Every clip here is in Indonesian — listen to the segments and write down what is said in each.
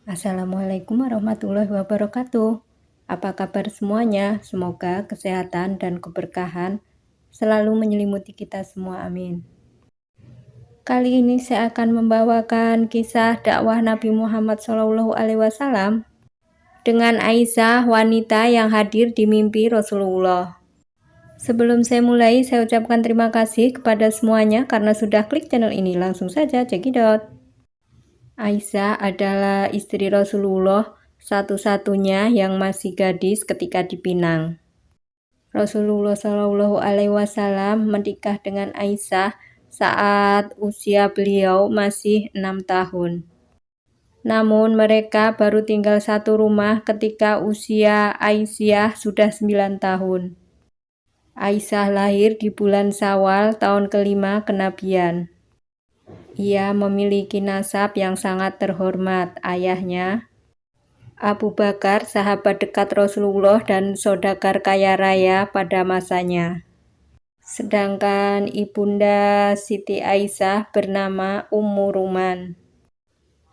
Assalamualaikum warahmatullahi wabarakatuh. Apa kabar semuanya? Semoga kesehatan dan keberkahan selalu menyelimuti kita semua. Amin. Kali ini saya akan membawakan kisah dakwah Nabi Muhammad SAW dengan Aisyah, wanita yang hadir di mimpi Rasulullah. Sebelum saya mulai, saya ucapkan terima kasih kepada semuanya karena sudah klik channel ini. Langsung saja cekidot. Aisyah adalah istri Rasulullah satu-satunya yang masih gadis ketika dipinang. Rasulullah Shallallahu Alaihi Wasallam menikah dengan Aisyah saat usia beliau masih 6 tahun. Namun mereka baru tinggal satu rumah ketika usia Aisyah sudah 9 tahun. Aisyah lahir di bulan Syawal tahun kelima kenabian. Ia memiliki nasab yang sangat terhormat. Ayahnya Abu Bakar, sahabat dekat Rasulullah dan saudagar kaya raya pada masanya. Sedangkan ibunda Siti Aisyah bernama Ummu Ruman.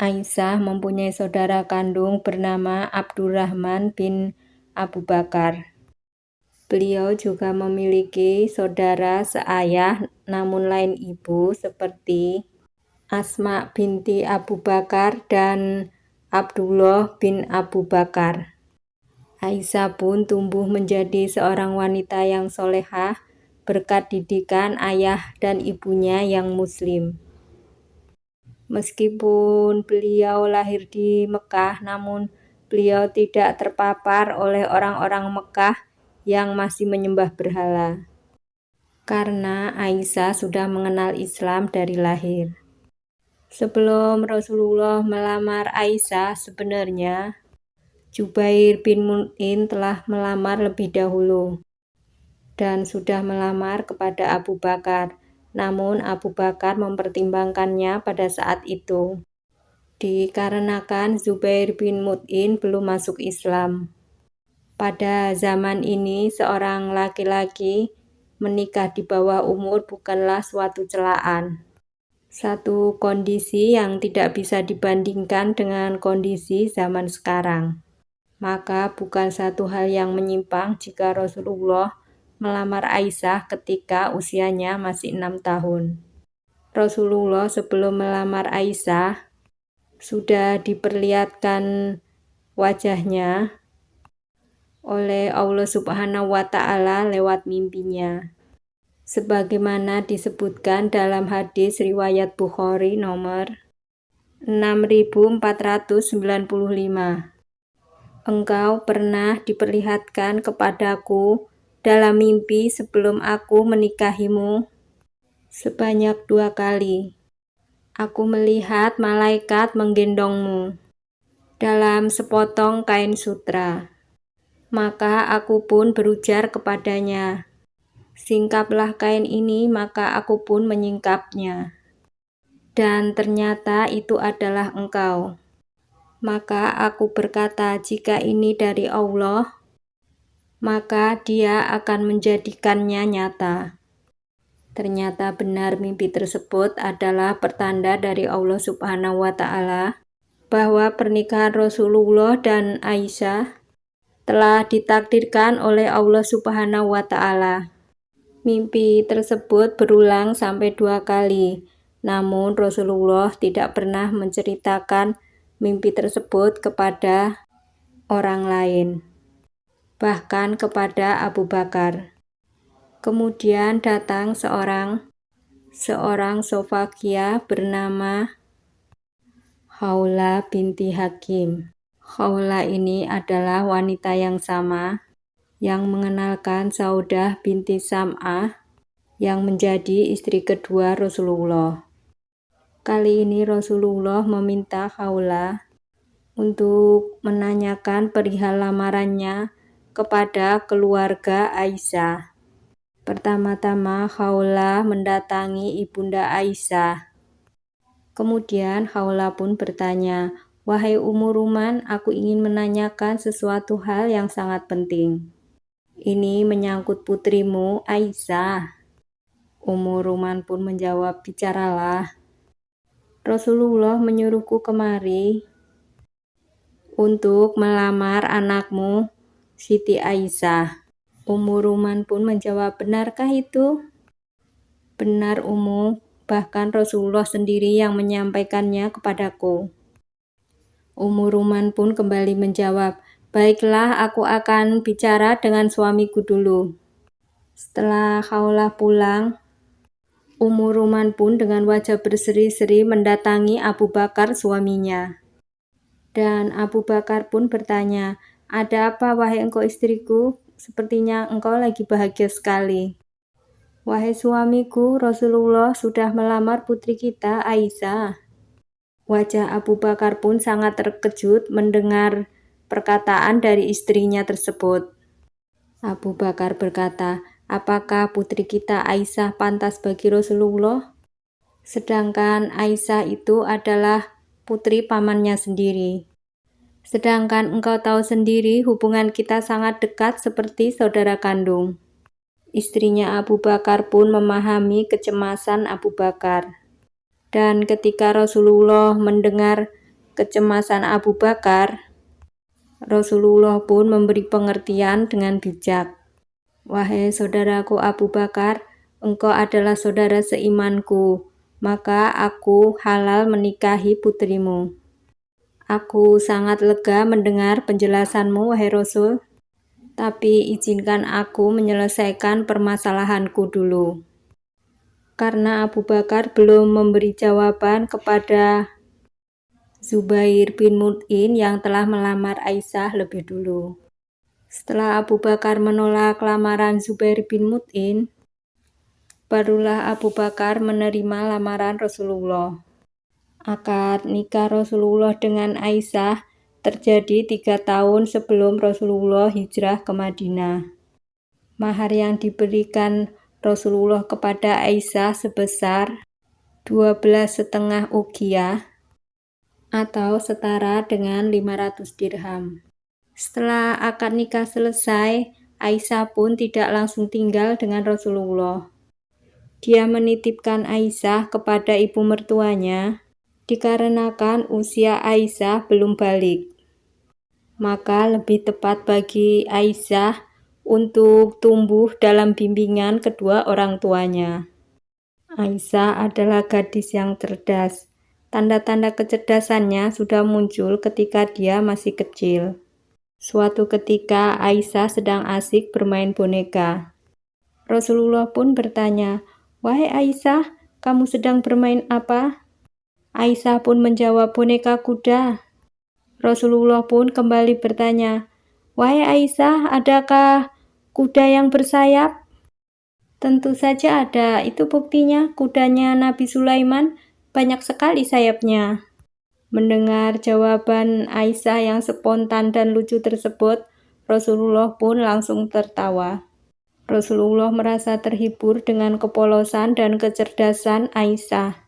Aisyah mempunyai saudara kandung bernama Abdurrahman bin Abu Bakar. Beliau juga memiliki saudara seayah namun lain ibu seperti Asma binti Abu Bakar dan Abdullah bin Abu Bakar. Aisyah pun tumbuh menjadi seorang wanita yang solehah berkat didikan ayah dan ibunya yang muslim. Meskipun beliau lahir di Mekah, namun beliau tidak terpapar oleh orang-orang Mekah yang masih menyembah berhala. Karena Aisyah sudah mengenal Islam dari lahir. Sebelum Rasulullah melamar Aisyah, sebenarnya Jubair bin Mut'im telah melamar lebih dahulu dan sudah melamar kepada Abu Bakar. Namun Abu Bakar mempertimbangkannya pada saat itu, dikarenakan Zubair bin Mut'im belum masuk Islam. Pada zaman ini, seorang laki-laki menikah di bawah umur bukanlah suatu celaan. Satu kondisi yang tidak bisa dibandingkan dengan kondisi zaman sekarang. Maka bukan satu hal yang menyimpang jika Rasulullah melamar Aisyah ketika usianya masih 6 tahun. Rasulullah sebelum melamar Aisyah sudah diperlihatkan wajahnya oleh Allah Subhanahu wa Ta'ala lewat mimpinya. Sebagaimana disebutkan dalam hadis riwayat Bukhari nomor 6495. Engkau pernah diperlihatkan kepadaku dalam mimpi sebelum aku menikahimu sebanyak 2 kali. Aku melihat malaikat menggendongmu dalam sepotong kain sutra. Maka aku pun berujar kepadanya, singkaplah kain ini, maka aku pun menyingkapnya. Dan ternyata itu adalah engkau. Maka aku berkata, jika ini dari Allah, maka Dia akan menjadikannya nyata. Ternyata benar mimpi tersebut adalah pertanda dari Allah Subhanahu wa Ta'ala bahwa pernikahan Rasulullah dan Aisyah telah ditakdirkan oleh Allah Subhanahu wa Ta'ala. Mimpi tersebut berulang sampai 2 kali, namun Rasulullah tidak pernah menceritakan mimpi tersebut kepada orang lain, bahkan kepada Abu Bakar. Kemudian datang seorang Sofakiyah bernama Khawlah binti Hakim. Khawlah ini adalah wanita yang sama yang mengenalkan Saudah binti Sam'ah yang menjadi istri kedua Rasulullah. Kali ini Rasulullah meminta Khawlah untuk menanyakan perihal lamarannya kepada keluarga Aisyah. Pertama-tama Khawlah mendatangi ibunda Aisyah. Kemudian Khawlah pun bertanya, wahai Ummu Ruman, aku ingin menanyakan sesuatu hal yang sangat penting. Ini menyangkut putrimu Aisyah. Ummu Ruman pun menjawab, bicaralah. Rasulullah menyuruhku kemari untuk melamar anakmu, Siti Aisyah. Ummu Ruman pun menjawab, benarkah itu? Benar Ummu, bahkan Rasulullah sendiri yang menyampaikannya kepadaku. Ummu Ruman pun kembali menjawab, baiklah aku akan bicara dengan suamiku dulu. Setelah Khawlah pulang, Ummu Ruman pun dengan wajah berseri-seri mendatangi Abu Bakar suaminya. Dan Abu Bakar pun bertanya, ada apa wahai engkau istriku? Sepertinya engkau lagi bahagia sekali. Wahai suamiku, Rasulullah sudah melamar putri kita, Aisyah. Wajah Abu Bakar pun sangat terkejut mendengar perkataan dari istrinya tersebut. Abu Bakar berkata, apakah putri kita Aisyah pantas bagi Rasulullah? Sedangkan Aisyah itu adalah putri pamannya sendiri. Sedangkan engkau tahu sendiri hubungan kita sangat dekat seperti saudara kandung. Istrinya Abu Bakar pun memahami kecemasan Abu Bakar. Dan ketika Rasulullah mendengar kecemasan Abu Bakar, Rasulullah pun memberi pengertian dengan bijak. Wahai saudaraku Abu Bakar, engkau adalah saudara seimanku, maka aku halal menikahi putrimu. Aku sangat lega mendengar penjelasanmu, wahai Rasul. Tapi izinkan aku menyelesaikan permasalahanku dulu. Karena Abu Bakar belum memberi jawaban kepada Zubair bin Mut'in yang telah melamar Aisyah lebih dulu. Setelah Abu Bakar menolak lamaran Zubair bin Mut'in, barulah Abu Bakar menerima lamaran Rasulullah. Akad nikah Rasulullah dengan Aisyah terjadi 3 tahun sebelum Rasulullah hijrah ke Madinah. Mahar yang diberikan Rasulullah kepada Aisyah sebesar 12,5 uqiyah atau setara dengan 500 dirham. Setelah akad nikah selesai, Aisyah pun tidak langsung tinggal dengan Rasulullah. Dia menitipkan Aisyah kepada ibu mertuanya dikarenakan usia Aisyah belum balik. Maka lebih tepat bagi Aisyah untuk tumbuh dalam bimbingan kedua orang tuanya. Aisyah adalah gadis yang cerdas. Tanda-tanda kecerdasannya sudah muncul ketika dia masih kecil. Suatu ketika Aisyah sedang asik bermain boneka. Rasulullah pun bertanya, wahai Aisyah, kamu sedang bermain apa? Aisyah pun menjawab, boneka kuda. Rasulullah pun kembali bertanya, wahai Aisyah, adakah kuda yang bersayap? Tentu saja ada, itu buktinya kudanya Nabi Sulaiman banyak sekali sayapnya. Mendengar jawaban Aisyah yang spontan dan lucu tersebut, Rasulullah pun langsung tertawa. Rasulullah merasa terhibur dengan kepolosan dan kecerdasan Aisyah.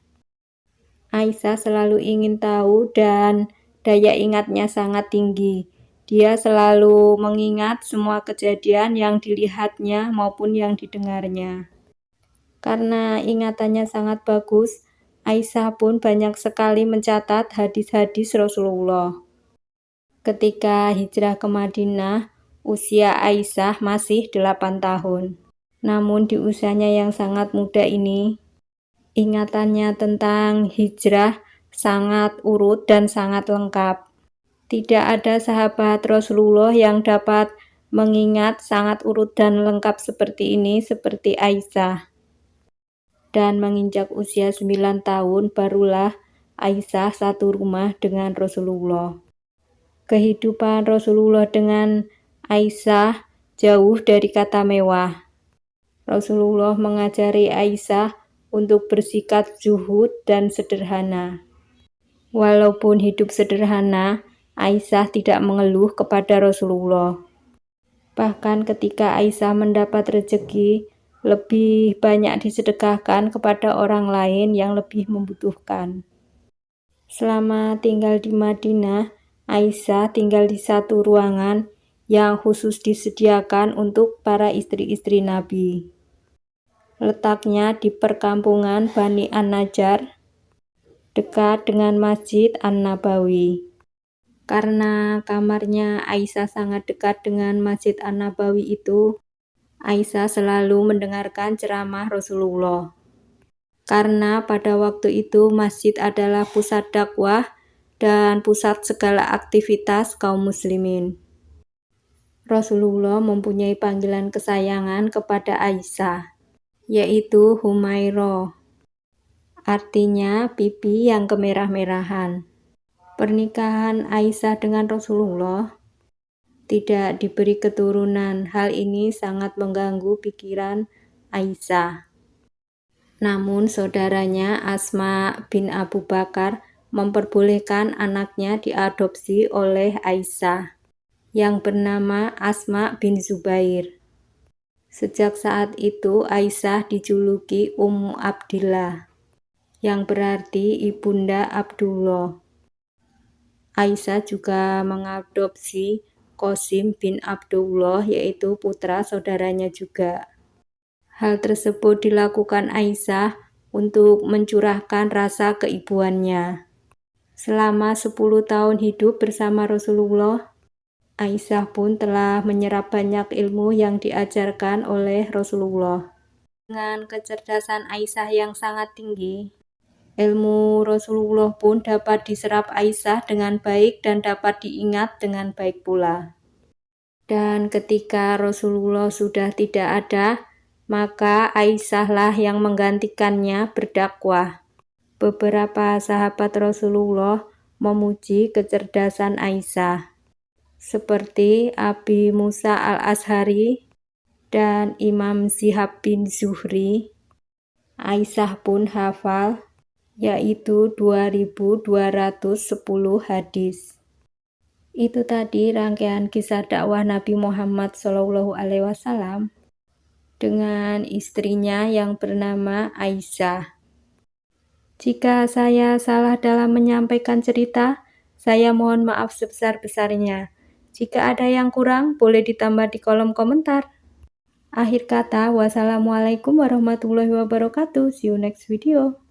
Aisyah selalu ingin tahu dan daya ingatnya sangat tinggi. Dia selalu mengingat semua kejadian yang dilihatnya maupun yang didengarnya. Karena ingatannya sangat bagus, Aisyah pun banyak sekali mencatat hadis-hadis Rasulullah. Ketika hijrah ke Madinah, usia Aisyah masih 8 tahun. Namun di usianya yang sangat muda ini, ingatannya tentang hijrah sangat urut dan sangat lengkap. Tidak ada sahabat Rasulullah yang dapat mengingat sangat urut dan lengkap seperti ini seperti Aisyah. Dan menginjak usia 9 tahun barulah Aisyah satu rumah dengan Rasulullah. Kehidupan Rasulullah dengan Aisyah jauh dari kata mewah. Rasulullah mengajari Aisyah untuk bersikap zuhud dan sederhana. Walaupun hidup sederhana, Aisyah tidak mengeluh kepada Rasulullah. Bahkan ketika Aisyah mendapat rezeki, lebih banyak disedekahkan kepada orang lain yang lebih membutuhkan. Selama tinggal di Madinah, Aisyah tinggal di satu ruangan yang khusus disediakan untuk para istri-istri Nabi. Letaknya di perkampungan Bani An-Najjar, dekat dengan Masjid An-Nabawi. Karena kamarnya Aisyah sangat dekat dengan Masjid An-Nabawi itu, Aisyah selalu mendengarkan ceramah Rasulullah. Karena pada waktu itu masjid adalah pusat dakwah dan pusat segala aktivitas kaum muslimin. Rasulullah mempunyai panggilan kesayangan kepada Aisyah, yaitu Humairah, artinya pipi yang kemerah-merahan. Pernikahan Aisyah dengan Rasulullah tidak diberi keturunan. Hal ini sangat mengganggu pikiran Aisyah. Namun saudaranya Asma bin Abu Bakar memperbolehkan anaknya diadopsi oleh Aisyah yang bernama Asma bin Zubair. Sejak saat itu Aisyah dijuluki Ummu Abdillah, yang berarti ibunda Abdullah. Aisyah juga mengadopsi Qasim bin Abdullah, yaitu putra saudaranya juga. Hal tersebut dilakukan Aisyah untuk mencurahkan rasa keibuannya. Selama 10 tahun hidup bersama Rasulullah, Aisyah pun telah menyerap banyak ilmu yang diajarkan oleh Rasulullah. Dengan kecerdasan Aisyah yang sangat tinggi, ilmu Rasulullah pun dapat diserap Aisyah dengan baik dan dapat diingat dengan baik pula. Dan ketika Rasulullah sudah tidak ada, maka Aisyahlah yang menggantikannya berdakwah. Beberapa sahabat Rasulullah memuji kecerdasan Aisyah, seperti Abi Musa al-Ash'ari dan Imam Syihab bin Zuhri. Aisyah pun hafal, yaitu 2210 hadis. Itu tadi rangkaian kisah dakwah Nabi Muhammad SAW dengan istrinya yang bernama Aisyah. Jika saya salah dalam menyampaikan cerita, saya mohon maaf sebesar-besarnya. Jika ada yang kurang, boleh ditambah di kolom komentar. Akhir kata, wassalamualaikum warahmatullahi wabarakatuh. See you next video.